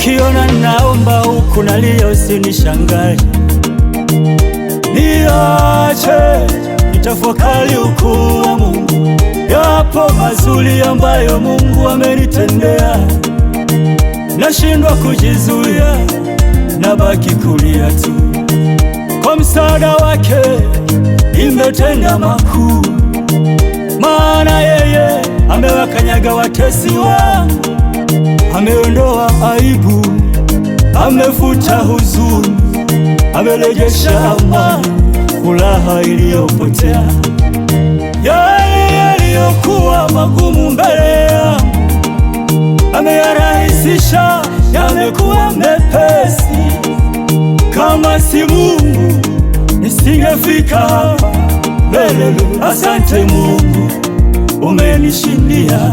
Ukiona naomba huku nalia usinishangae, niache nitafakari ukuu wa Mungu. Yapo mazuri ambayo Mungu amenitendea, nashindwa kujizuia, nabaki kulia tu. Kwa msaada wake nimetenda makuu, maana yeye amewakanyaga watesi wangu, ameondoa aibu, amefuta huzuni, amerejesha amani, furaha iliyopotea. Yale yaliyokuwa magumu mbele yangu ameyarahisisha, yamekuwa mepesi. Kama si Mungu nisingefika hapa. Asante Mungu, umenishindia.